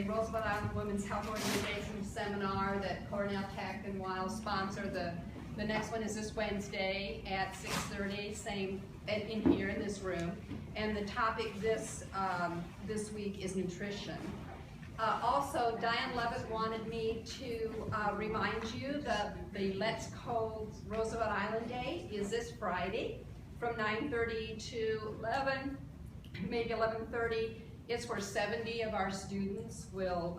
a Roosevelt Island Women's Health Organization seminar that Cornell Tech and Wild sponsor. The next one is this Wednesday at 6:30, same in here in this room. And the topic this week is nutrition. Also, Diane Levitt wanted me to remind you that the Let's Code Roosevelt Island Day is this Friday from 9:30 to 11, maybe 11:30. It's where 70 of our students will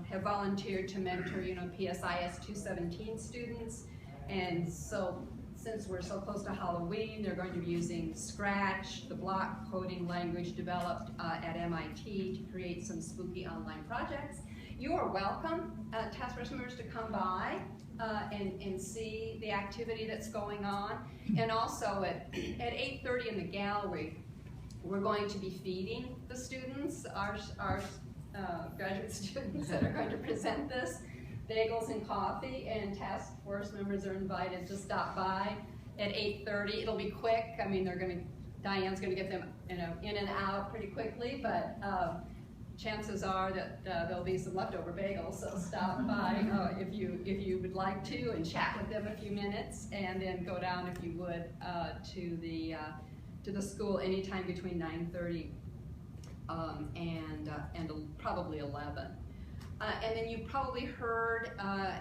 have volunteered to mentor, PSIS 217 students. And so, since we're so close to Halloween, they're going to be using Scratch, the block coding language developed at MIT to create some spooky online projects. You are welcome, task force members, to come by and see the activity that's going on. And also at 8:30 in the gallery, we're going to be feeding the students, our graduate students that are going to present this, bagels and coffee, and task force members are invited to stop by at 8:30. It'll be quick. I mean, Diane's going to get them in and out pretty quickly, but chances are that there'll be some leftover bagels, so stop by if you would like to and chat with them a few minutes, and then go down, if you would, to the school anytime between 9:30 and probably 11. And then you probably heard,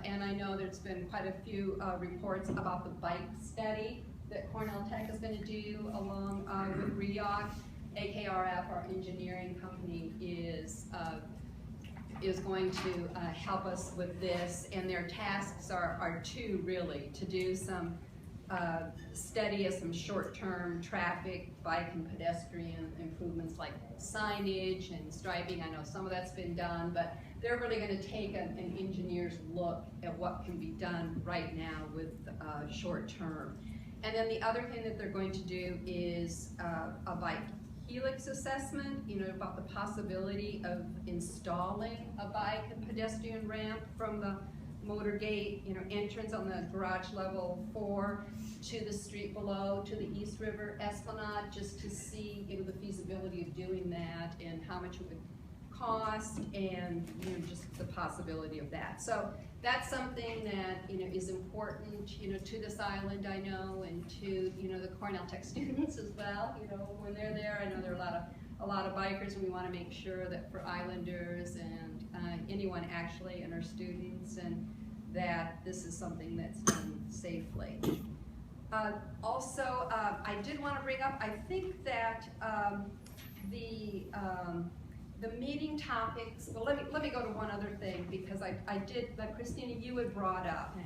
and I know there's been quite a few reports about the bike study that Cornell Tech is going to do along with REOC. AKRF, our engineering company, is going to help us with this, and their tasks are two, really: to do some study of some short-term traffic, bike, and pedestrian improvements like signage and striping. I know some of that's been done, but they're really going to take an engineer's look at what can be done right now with short-term. And then the other thing that they're going to do is a bike helix assessment, about the possibility of installing a bike and pedestrian ramp from the motor gate, entrance on the garage level 4 to the street below, to the East River Esplanade, just to see, the feasibility of doing that and how much it would cost, and just the possibility of that. So that's something that is important, to this island, I know, and to the Cornell Tech students as well. When they're there, I know there are a lot of bikers, and we want to make sure that for islanders and anyone actually, and our students, and that this is something that's done safely. Also, I did want to bring up, I think that the meeting topics, well, let me go to one other thing, because I did, like Christina, you had brought up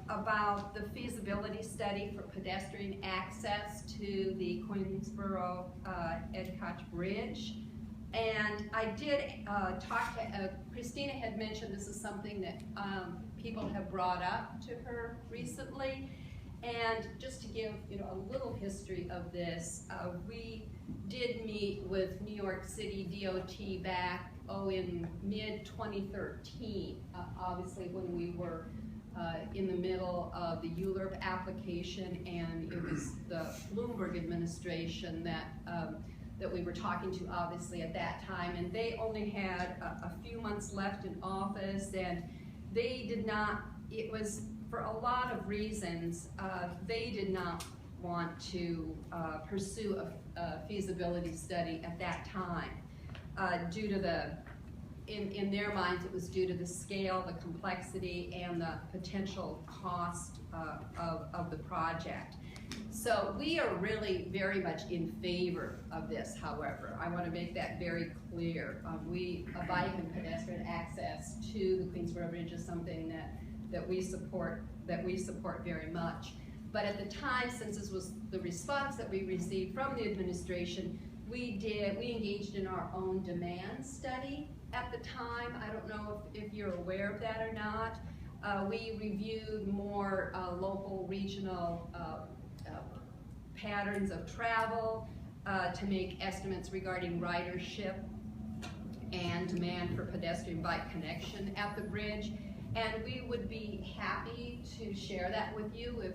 about the feasibility study for pedestrian access to the Queensboro Edgecotch Bridge. And I did talk to, Christina had mentioned this is something that people have brought up to her recently. And just to give a little history of this, we did meet with New York City DOT back in mid-2013, obviously when we were in the middle of the ULURP application, and it was the Bloomberg administration that we were talking to, obviously, at that time, and they only had a few months left in office, and they did not, it was for a lot of reasons, they did not want to pursue a feasibility study at that time due to in their minds, it was due to the scale, the complexity, and the potential cost of the project. So we are really very much in favor of this, however. I want to make that very clear. A bike and pedestrian access to the Queensboro Bridge is something that we support very much. But at the time, since this was the response that we received from the administration, we engaged in our own demand study at the time. I don't know if you're aware of that or not. We reviewed more local, regional patterns of travel to make estimates regarding ridership and demand for pedestrian bike connection at the bridge. And we would be happy to share that with you if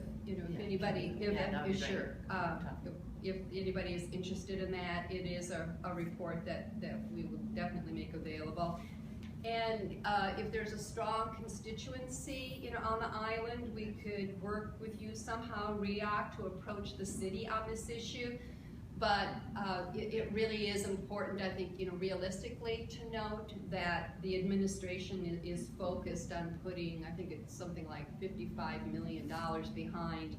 anybody if anybody is interested in that. It is a report that we will definitely make available. And if there's a strong constituency, you know, on the island, we could work with you somehow, REACT, to approach the city on this issue. But it really is important, I think, you know, realistically to note that the administration is focused on putting, I think it's something like $55 million behind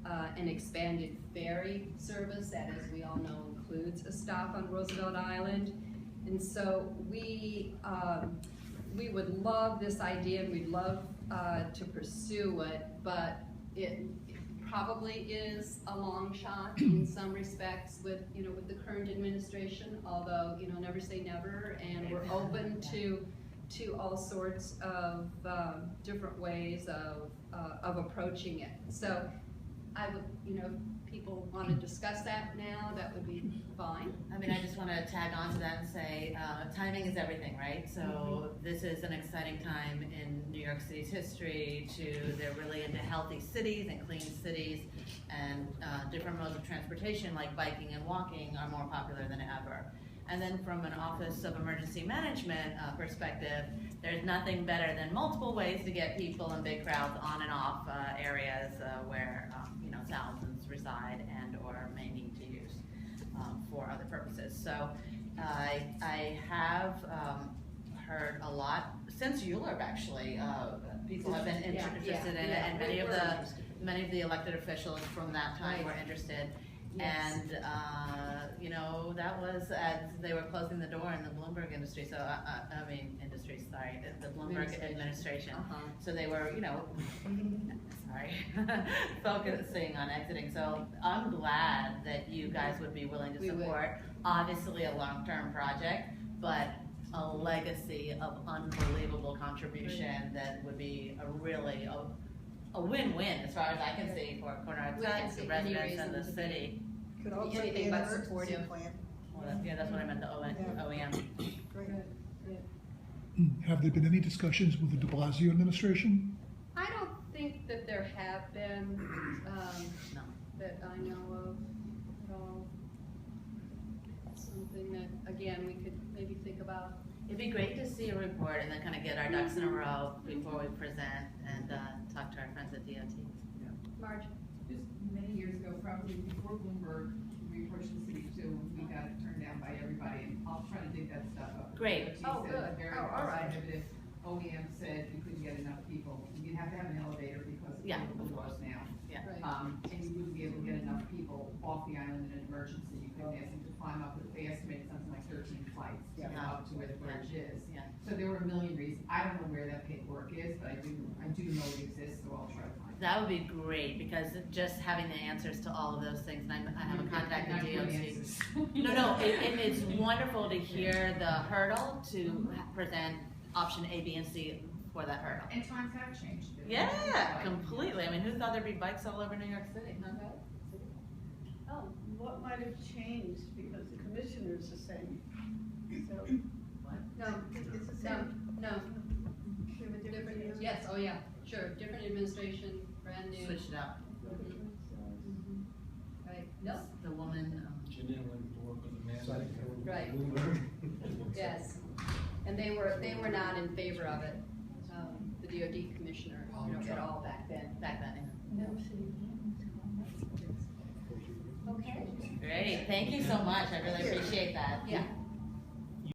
an expanded ferry service that, as we all know, includes a stop on Roosevelt Island. And so we would love this idea, and we'd love to pursue it, but it probably is a long shot in some respects with, you know, with the current administration, although, you know, never say never, and we're open to all sorts of different ways of approaching it. So I would, you know, if people want to discuss that now, that would be fine. I mean, I just want to tag on to that and say timing is everything, right? So this is an exciting time in New York City's history. They're really into healthy cities and clean cities, and different modes of transportation like biking and walking are more popular than ever. And then from an Office of Emergency Management perspective, there's nothing better than multiple ways to get people in big crowds on and off areas where you know, thousands reside and or may need to use for other purposes. So I have heard a lot since ULURP, actually. People have been interested in it, and many of the elected officials from that time were interested. Yes. And you know, that was as they were closing the door in the Bloomberg industry. So I mean, the Bloomberg administration. So they were, you know, focusing on exiting. So I'm glad that you guys would be willing to support, obviously a long-term project, but a legacy of unbelievable contribution that would be a really a win-win as far as I can see for Cornell, the residents and the city. Could also be an emergency plan. Well, yeah, that's what I meant, the OEM. Great. Have there been any discussions with the de Blasio administration? I don't think that there have been No. that I know of at all. Something that, again, we could maybe think about. It'd be great to see a report and then kind of get our ducks in a row before we present and talk to our friends at DOT. Yeah. Marge? Just many years ago, probably before Bloomberg, we approached the city too, and we got turned down by everybody, and I'll try to dig that stuff up. Great. DOT Oh, said good. very Oh, all right. prohibitive. OEM said we couldn't get enough people. You'd have to have an elevator because of the laws now. Yeah. Right. And you wouldn't be able to get enough people off the island in an emergency. You couldn't ask them to climb up. They estimated something like 13 flights to get up to where the bridge is. Yeah. So there were a million reasons. I don't know where that paperwork is, but I do know it exists, so I'll try to find it. That would be great, because just having the answers to all of those things, and I have a contact at DOT. No, it's wonderful to hear the hurdle to present option A, B, and C for that hurdle. And times have changed. Yeah, completely. I mean, who thought there'd be bikes all over New York City? Oh, what might have changed because the commissioner's the same? So, No, it's the same. no. Different, yes, oh yeah, sure. Different administration, brand new. Switched it up. Right, no, The woman. Janelle went to work with the man. Right. yes. And they were not in favor of it, the DOD commissioner, you know, at all back then. No. Okay. Great. Thank you so much. I really appreciate that. Yeah.